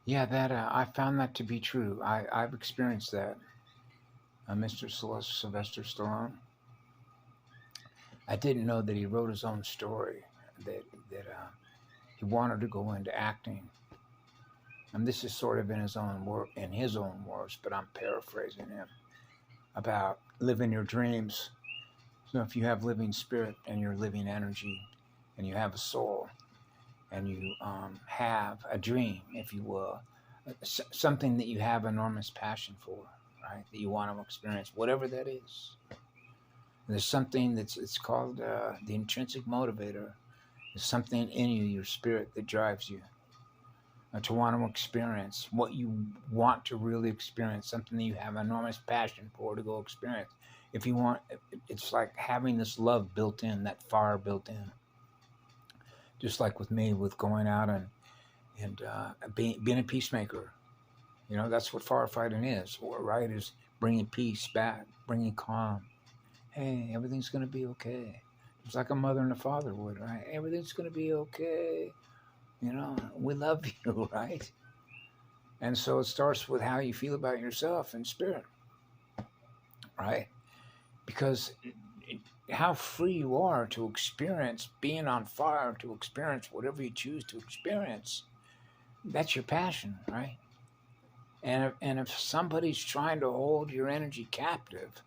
Yeah, that I found that to be true. I've experienced that. Mr. Sylvester Stallone. I didn't know that he wrote his own story. That he wanted to go into acting, and this is sort of in his own words, but I'm paraphrasing him about living your dreams. So if you have living spirit and you're living energy, and you have a soul, and you have a dream, if you will, something that you have enormous passion for, right? That you want to experience, whatever that is. There's something that's it's called the intrinsic motivator. There's something in you, your spirit, that drives you to want to experience what you want to really experience, something that you have enormous passion for to go experience. If you want, it's like having this love built in, that fire built in. Just like with me, with going out and being a peacemaker. You know, that's what firefighting is, right? Is bringing peace back, bringing calm. Hey, everything's going to be okay. It's like a mother and a father would, right? Everything's going to be okay. You know, we love you, right? And so it starts with how you feel about yourself and spirit, right? Because how free you are to experience being on fire, to experience whatever you choose to experience, that's your passion, right? And if somebody's trying to hold your energy captive,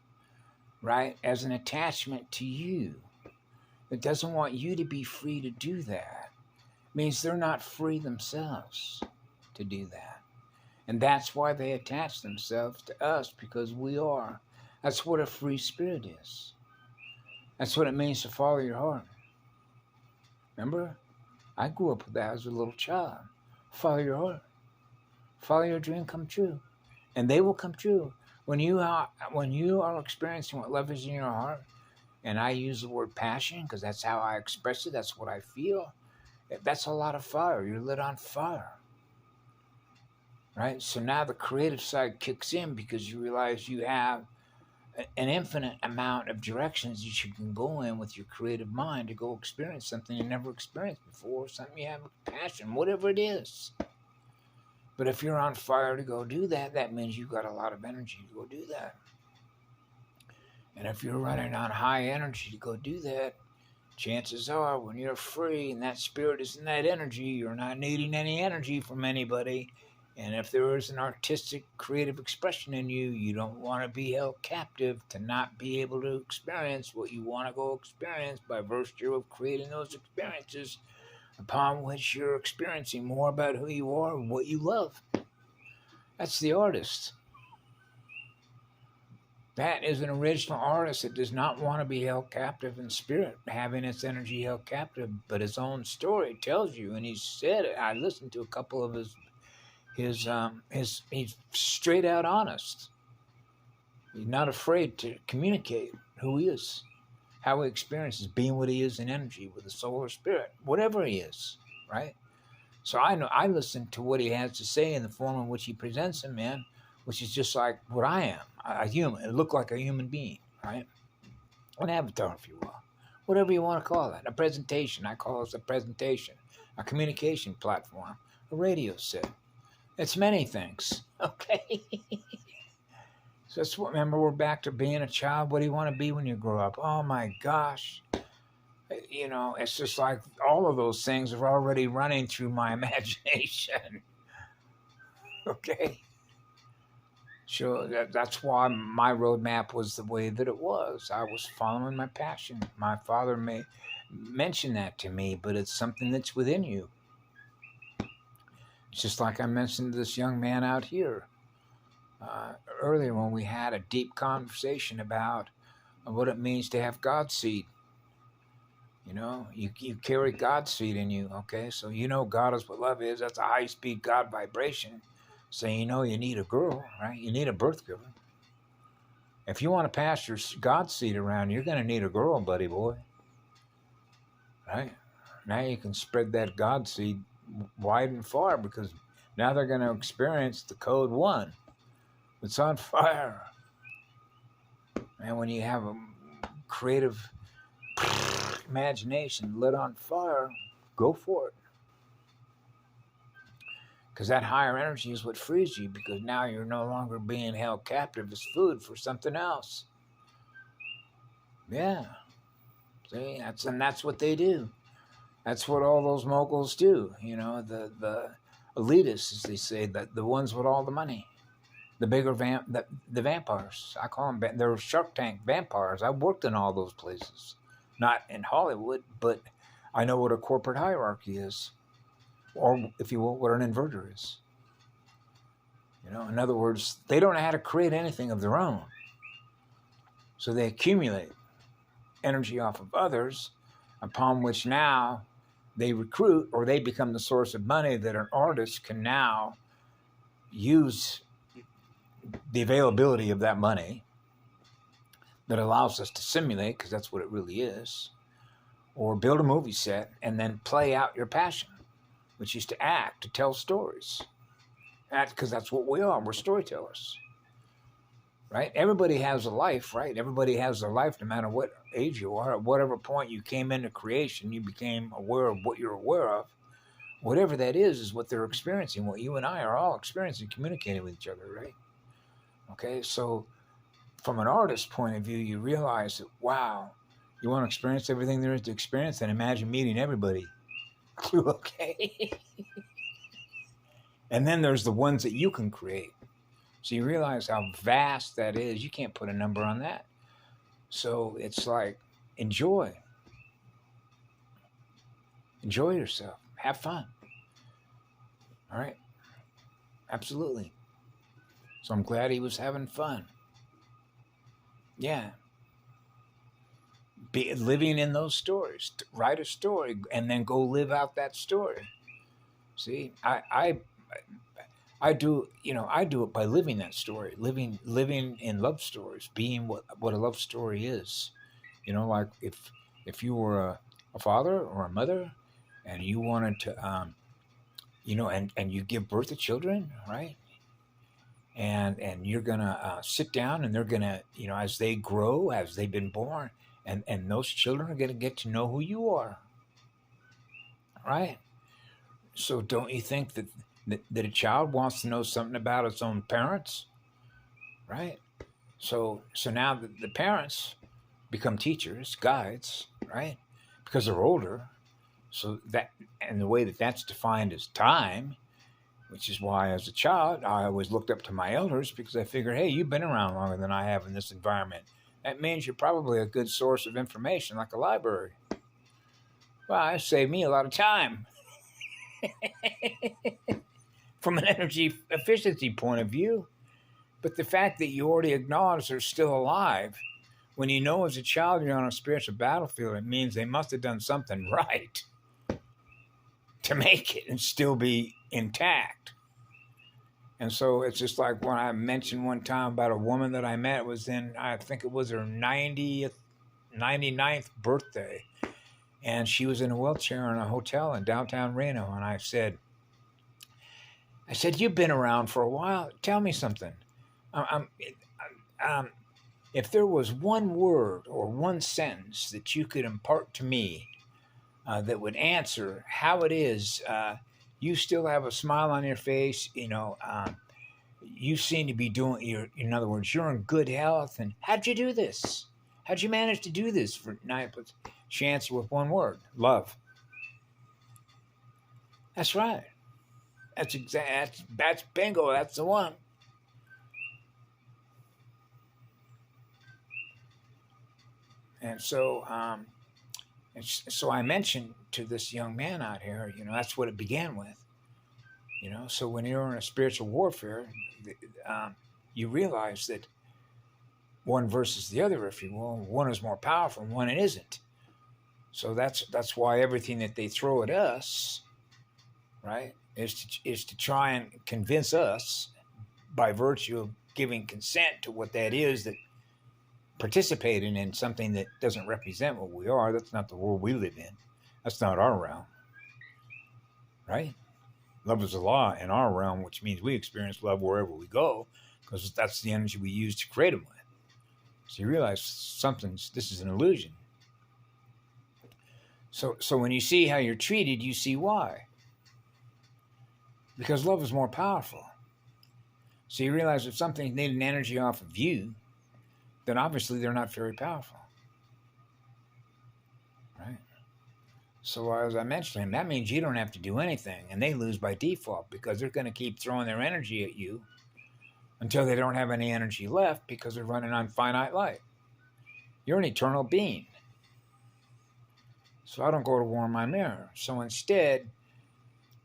right, as an attachment to you, that doesn't want you to be free to do that, means they're not free themselves to do that. And that's why they attach themselves to us, because we are. That's what a free spirit is. That's what it means to follow your heart. Remember? I grew up with that as a little child. Follow your heart. Follow your dream come true. And they will come true. When you are experiencing what love is in your heart, and I use the word passion because that's how I express it, that's what I feel, that's a lot of fire. You're lit on fire. Right? So now the creative side kicks in because you realize you have an infinite amount of directions that you can go in with your creative mind to go experience something you never experienced before, something you have a passion, whatever it is. But if you're on fire to go do that, that means you've got a lot of energy to go do that. And if you're running on high energy to go do that, chances are when you're free and that spirit is in that energy, you're not needing any energy from anybody. And if there is an artistic, creative expression in you, you don't want to be held captive to not be able to experience what you want to go experience by virtue of creating those experiences upon which you're experiencing more about who you are and what you love. That's the artist. That is an original artist that does not want to be held captive in spirit, having its energy held captive, but his own story tells you, and he said it. I listened to a couple of his he's straight out honest. He's not afraid to communicate who he is, how he experiences being what he is in energy with the soul or spirit, whatever he is, right? So I know I listen to what he has to say in the form in which he presents him in, which is just like what I am, a human. It look like a human being, right? An avatar, if you will, whatever you want to call it. A presentation. I call it a presentation, a communication platform, a radio set. It's many things. Okay. So that's what. Remember, we're back to being a child. What do you want to be when you grow up? Oh my gosh. You know, it's just like all of those things are already running through my imagination. Okay. So that's why my roadmap was the way that it was. I was following my passion. My father may mention that to me, but it's something that's within you. It's just like I mentioned to this young man out here earlier when we had a deep conversation about what it means to have God's seed. You know, you carry God's seed in you, okay? So you know God is what love is. That's a high-speed God vibration. So you know you need a girl, right? You need a birth giver. If you want to pass your God seed around, you're going to need a girl, buddy boy. Right? Now you can spread that God seed wide and far because now they're going to experience the code one. It's on fire. And when you have a creative imagination lit on fire, go for it. Because that higher energy is what frees you, because now you're no longer being held captive as food for something else. Yeah. See, that's what they do. That's what all those moguls do. The elitists, as they say, the ones with all the money, the bigger the vampires. I call them. They're Shark Tank vampires. I worked in all those places, not in Hollywood, but I know what a corporate hierarchy is, or if you will, what an inverter is. In other words, they don't know how to create anything of their own, so they accumulate energy off of others, upon which now they recruit, or they become the source of money that an artist can now use the availability of that money that allows us to simulate, because that's what it really is, or build a movie set and then play out your passion, which is to act, to tell stories. Because that's what we are. We're storytellers, right? Everybody has a life, right? Everybody has a life, no matter what age you are. At whatever point you came into creation, you became aware of what you're aware of. Whatever that is what they're experiencing, what you and I are all experiencing, communicating with each other, right? Okay, so from an artist's point of view, you realize that, wow, you want to experience everything there is to experience, and imagine meeting everybody. Okay? And then there's the ones that you can create. So you realize how vast that is. You can't put a number on that. So it's like, enjoy. Enjoy yourself. Have fun. All right? Absolutely. So I'm glad he was having fun. Yeah. Be living in those stories. Write a story and then go live out that story. See, I do, I do it by living that story, living in love stories, being what a love story is. Like if you were a father or a mother, and you wanted to, and you give birth to children, right? And you're gonna sit down, and they're gonna, as they grow, as they've been born, and those children are gonna get to know who you are, right? So don't you think that a child wants to know something about its own parents, right? So now the parents become teachers, guides, right? Because they're older. So that, and the way that that's defined as time, which is why as a child I always looked up to my elders, because I figured, hey, you've been around longer than I have in this environment. That means you're probably a good source of information, like a library. Well, it saved me a lot of time. From an energy efficiency point of view. But the fact that you already acknowledge they're still alive, when you know as a child you're on a spiritual battlefield, it means they must have done something right to make it and still be intact. And so it's just like when I mentioned one time about a woman that I met, was in, I think it was her 99th birthday. And she was in a wheelchair in a hotel in downtown Reno. And I said, you've been around for a while. Tell me something. If there was one word or one sentence that you could impart to me that would answer how it is, you still have a smile on your face, you seem to be doing, in other words, you're in good health. And how'd you do this? How'd you manage to do this for 9? She answered with one word: love. That's right. That's bingo. That's the one. And so, so I mentioned to this young man out here, that's what it began with. So when you're in a spiritual warfare, you realize that one versus the other, if you will, one is more powerful and one it isn't. So that's why everything that they throw at us, right, is to try and convince us, by virtue of giving consent to what that is, that participating in something that doesn't represent what we are. That's not the world we live in. That's not our realm, right? Love is a law in our realm, which means we experience love wherever we go, because that's the energy we use to create them with. So you realize this is an illusion. So when you see how you're treated, you see why. because love is more powerful. So you realize if something's needing energy off of you, then obviously they're not very powerful, right? So as I mentioned to him, that means you don't have to do anything, and they lose by default because they're going to keep throwing their energy at you until they don't have any energy left because they're running on finite light. You're an eternal being. So I don't go to war in my mirror. So instead,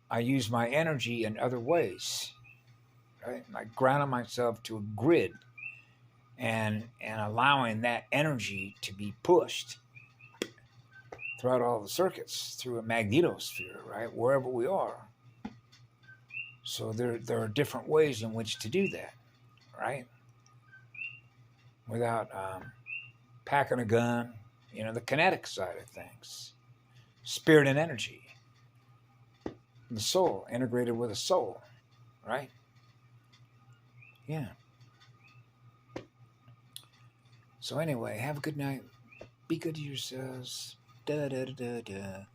I use my energy in other ways, right? I ground myself to a grid and allowing that energy to be pushed throughout all the circuits through a magnetosphere, right? Wherever we are. So there are different ways in which to do that, right? Without packing a gun, the kinetic side of things. Spirit and energy. The soul, integrated with a soul, right? Yeah. So anyway, have a good night. Be good to yourselves. Da da da da da.